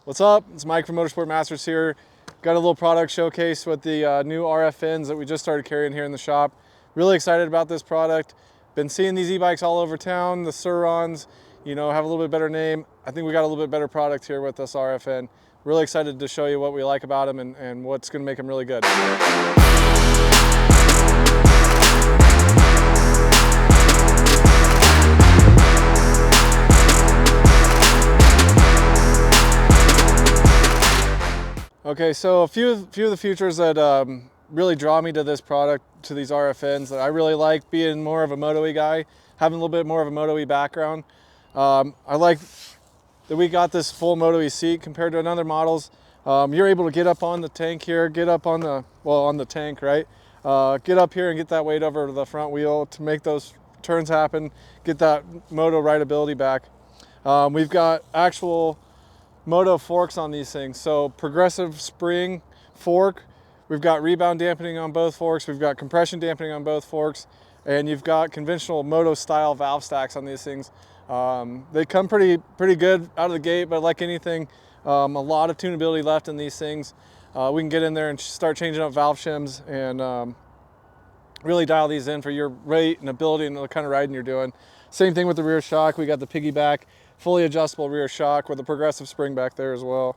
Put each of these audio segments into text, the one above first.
What's up? It's Mike from Motorsport Masters here. Got a little product showcase with the new RFNs that we just started carrying here in the shop. Really excited about this product. Been seeing these e-bikes all over town, the Sur Rons, you know, have a little bit better name. I think we got a little bit better product here with this RFN. Really excited to show you what we like about them and what's gonna make them really good. Okay, so a few of the features that really draw me to this product, to these RFNs, that I really like, being more of a Moto-y guy, having a little bit more of a Moto-y background. I like that we got this full Moto-y seat compared to other models. You're able to get up on the tank here, get up on the, well, on the tank, right? Get up here and get that weight over to the front wheel to make those turns happen, get that Moto rideability back. We've got actual Moto forks on these things, so progressive spring fork. We've got rebound dampening on both forks. We've got compression dampening on both forks, and you've got conventional Moto style valve stacks on these things. They come pretty good out of the gate, but like anything, a lot of tunability left in these things. We can get in there and start changing up valve shims and really dial these in for your rate and ability and the kind of riding you're doing. Same thing with the rear shock. We got the piggyback, fully adjustable rear shock with a progressive spring back there as well.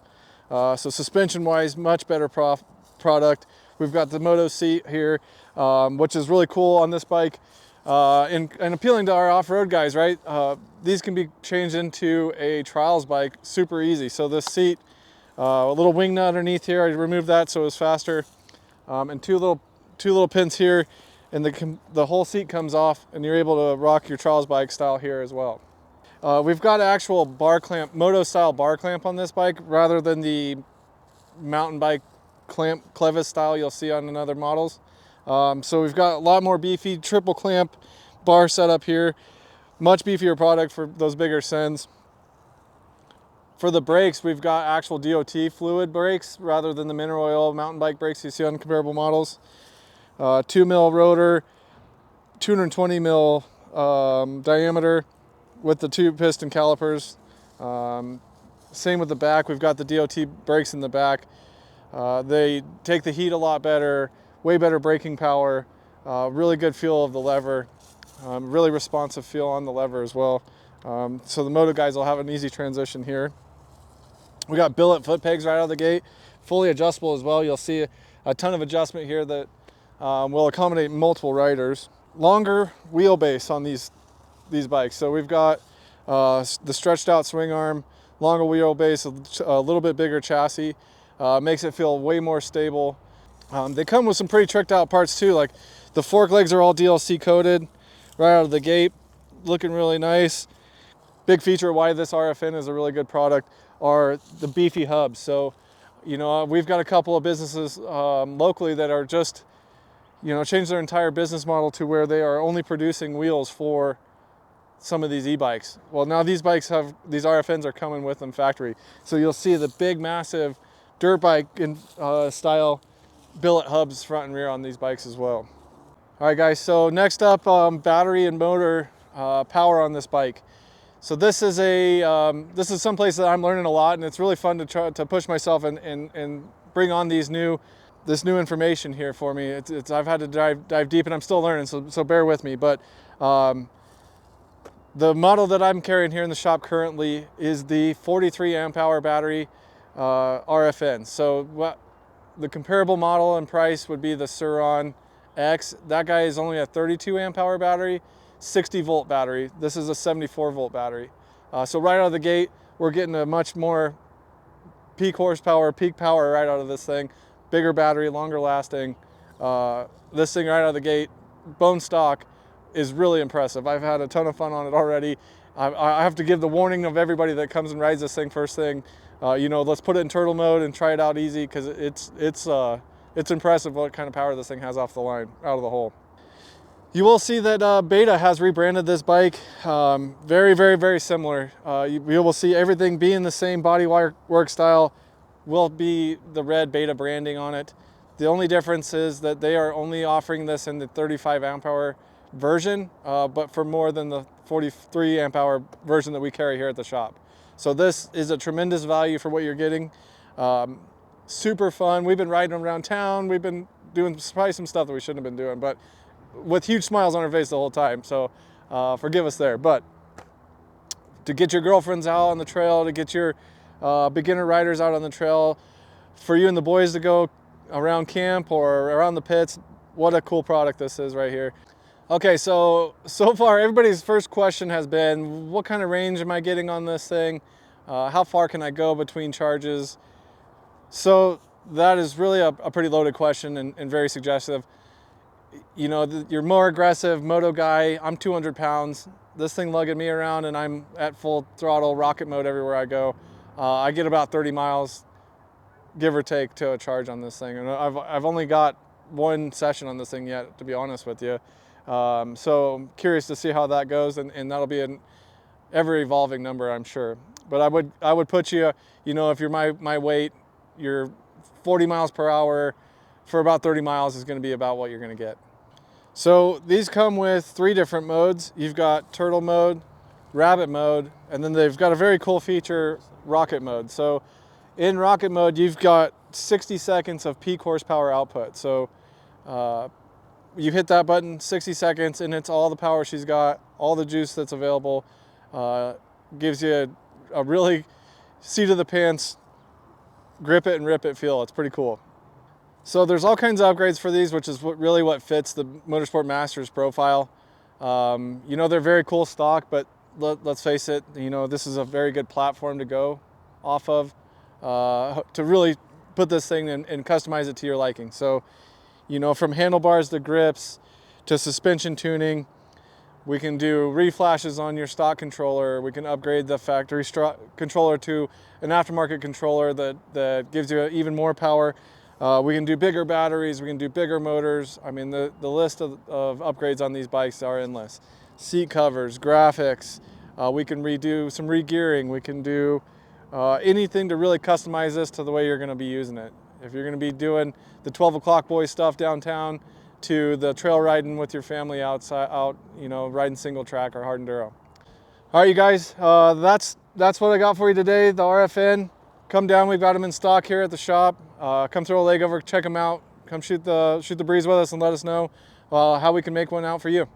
So suspension wise, much better product. We've got the Moto seat here, which is really cool on this bike and appealing to our off-road guys, right? These can be changed into a trials bike super easy. So this seat, a little wing nut underneath here, I removed that so it was faster, and two little pins here, and the whole seat comes off and you're able to rock your trials bike style here as well. We've got an actual bar clamp, Moto style bar clamp on this bike rather than the mountain bike clamp clevis style you'll see on other models. So we've got a lot more beefy triple clamp bar setup here, much beefier product for those bigger sends. For the brakes, we've got actual DOT fluid brakes rather than the mineral oil mountain bike brakes you see on comparable models. 2 mil rotor, 220 mil diameter with the 2 piston calipers. Same with the back. We've got the DOT brakes in the back. They take the heat a lot better, way better braking power, really good feel of the lever, really responsive feel on the lever as well. So the Moto guys will have an easy transition here. We got billet foot pegs right out of the gate, fully adjustable as well. You'll see a ton of adjustment here that will accommodate multiple riders. Longer wheelbase on these bikes. So we've got the stretched out swing arm, longer wheelbase, a little bit bigger chassis, makes it feel way more stable. They come with some pretty tricked out parts too, like the fork legs are all DLC coated right out of the gate, looking really nice. Big feature why this RFN is a really good product are the beefy hubs. So, you know, we've got a couple of businesses locally that are just, you know, changed their entire business model to where they are only producing wheels for some of these e-bikes. Well, now these RFNs are coming with them factory. So you'll see the big, massive dirt bike style billet hubs front and rear on these bikes as well. All right, guys, so next up, battery and motor power on this bike. So this is someplace that I'm learning a lot, and it's really fun to try to push myself and bring on this new information here for me. I've had to dive deep, and I'm still learning, so bear with me. But the model that I'm carrying here in the shop currently is the 43 amp hour battery RFN. So the comparable model and price would be the Sur Ron X. That guy is only a 32 amp hour battery, 60 volt battery. This is a 74 volt battery. So right out of the gate, we're getting a much more peak horsepower, peak power right out of this thing. Bigger battery, longer lasting. This thing right out of the gate, bone stock, is really impressive. I've had a ton of fun on it already. I have to give the warning of everybody that comes and rides this thing first thing, you know, let's put it in turtle mode and try it out easy, because it's impressive what kind of power this thing has off the line, out of the hole. You will see that Beta has rebranded this bike. Very, very, very similar. You will see everything being the same bodywork style, will be the red Beta branding on it. The only difference is that they are only offering this in the 35 amp hour version, but for more than the 43 amp hour version that we carry here at the shop. So this is a tremendous value for what you're getting. Super fun. We've been riding them around town. We've been doing probably some stuff that we shouldn't have been doing, but with huge smiles on our face the whole time. So forgive us there. But to get your girlfriends out on the trail, to get your beginner riders out on the trail, for you and the boys to go around camp or around the pits, what a cool product this is right here. Okay, so far everybody's first question has been, what kind of range am I getting on this thing? How far can I go between charges? So that is really a pretty loaded question and very suggestive. You know, you're more aggressive moto guy. I'm 200 pounds. This thing lugging me around and I'm at full throttle rocket mode everywhere I go. I get about 30 miles, give or take, to a charge on this thing. And I've only got one session on this thing yet, to be honest with you. So I'm curious to see how that goes, and that'll be an ever evolving number, I'm sure. But I would put you, you know, if you're my weight, you're 40 miles per hour for about 30 miles is going to be about what you're going to get. So these come with 3 different modes. You've got turtle mode, rabbit mode, and then they've got a very cool feature, rocket mode. So in rocket mode, you've got 60 seconds of peak horsepower output. So you hit that button, 60 seconds, and it's all the power she's got, all the juice that's available. Gives you a really seat of the pants, grip it and rip it feel. It's pretty cool. So there's all kinds of upgrades for these, which is really what fits the Motorsport Masters profile. You know, they're very cool stock, but let's face it, you know, this is a very good platform to go off of to really put this thing and customize it to your liking. So, you know, from handlebars to grips to suspension tuning, we can do reflashes on your stock controller. We can upgrade the factory controller to an aftermarket controller that gives you even more power. We can do bigger batteries, we can do bigger motors. I mean, the list of upgrades on these bikes are endless. Seat covers, graphics, we can redo some re-gearing, we can do anything to really customize this to the way you're gonna be using it. If you're gonna be doing the 12 o'clock boy stuff downtown to the trail riding with your family out, you know, riding single track or hard enduro. All right, you guys, that's what I got for you today, the RFN. Come down, we've got them in stock here at the shop. Come throw a leg over, check them out. Come shoot the breeze with us and let us know how we can make one out for you.